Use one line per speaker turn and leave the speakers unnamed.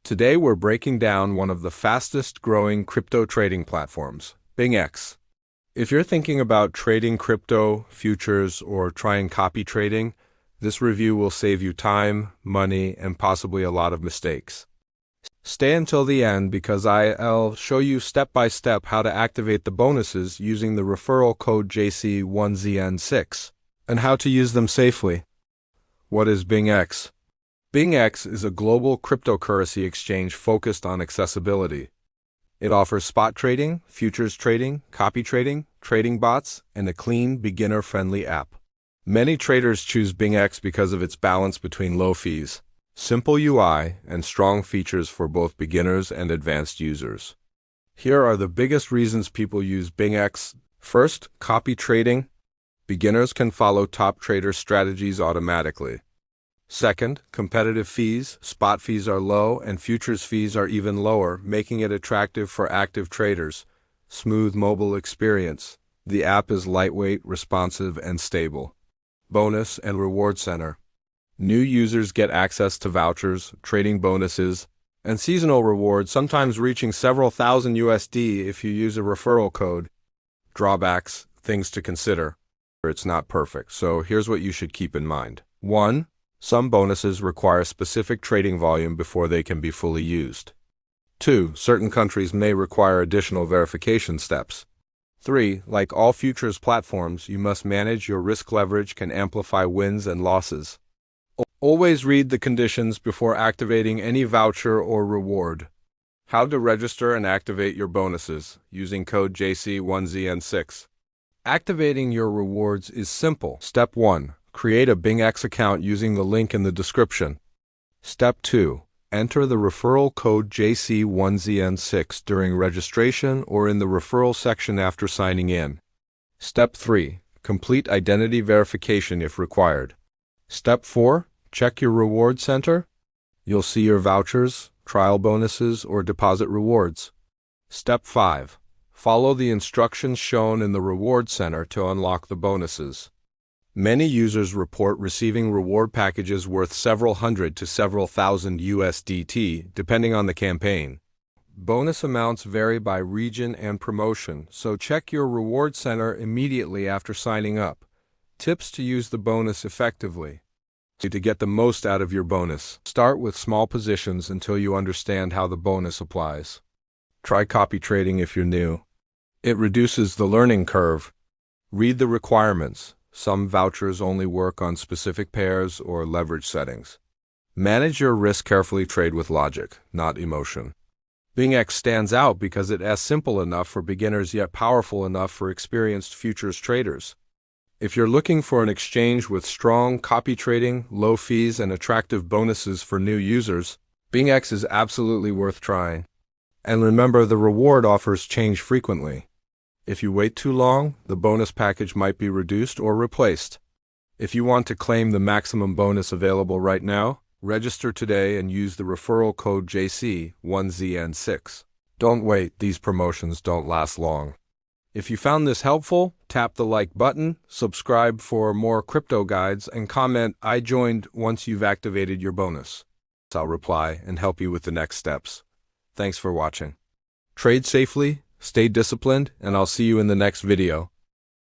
Today we're breaking down one of the fastest growing crypto trading platforms, BingX. If you're thinking about trading crypto, futures, or trying copy trading, this review will save you time, money, and possibly a lot of mistakes. Stay until the end because I'll show you step by step how to activate the bonuses using the referral code JC1ZN6 and how to use them safely. What is BingX? BingX is a global cryptocurrency exchange focused on accessibility. It offers spot trading, futures trading, copy trading, trading bots, and a clean, beginner-friendly app. Many traders choose BingX because of its balance between low fees, simple UI, and strong features for both beginners and advanced users. Here are the biggest reasons people use BingX. First, copy trading. Beginners can follow top trader strategies automatically. Second, competitive fees. Spot fees are low and futures fees are even lower, making it attractive for active traders. Smooth mobile experience. The app is lightweight, responsive, and stable. Bonus and reward center. New users get access to vouchers, trading bonuses, and seasonal rewards, sometimes reaching several thousand USD if you use a referral code. Drawbacks, things to consider. It's not perfect, so here's what you should keep in mind. 1. Some bonuses require specific trading volume before they can be fully used. 2. Certain countries may require additional verification steps. 3. Like all futures platforms, you must manage your risk. Leverage can amplify wins and losses. Always read the conditions before activating any voucher or reward. How to register and activate your bonuses using code JC1ZN6. Activating your rewards is simple. Step 1. Create a BingX account using the link in the description. Step 2. Enter the referral code JC1ZN6 during registration or in the referral section after signing in. Step 3. Complete identity verification if required. Step 4. Check your reward center. You'll see your vouchers, trial bonuses, or deposit rewards. Step 5. Follow the instructions shown in the reward center to unlock the bonuses. Many users report receiving reward packages worth several hundred to several thousand USDT, depending on the campaign. Bonus amounts vary by region and promotion, so check your reward center immediately after signing up. Tips to use the bonus effectively. To get the most out of your bonus, start with small positions until you understand how the bonus applies. Try copy trading if you're new. It reduces the learning curve. Read the requirements. Some vouchers only work on specific pairs or leverage settings. Manage your risk carefully. Trade with logic, not emotion. BingX stands out because it is simple enough for beginners yet powerful enough for experienced futures traders. If you're looking for an exchange with strong copy trading, low fees, and attractive bonuses for new users, BingX is absolutely worth trying. And remember, the reward offers change frequently. If you wait too long, the bonus package might be reduced or replaced. If you want to claim the maximum bonus available right now, register today and use the referral code JC1ZN6. Don't wait, these promotions don't last long. If you found this helpful, tap the like button, subscribe for more crypto guides, and comment "I joined" once you've activated your bonus. I'll reply and help you with the next steps. Thanks for watching. Trade safely, stay disciplined, and I'll see you in the next video.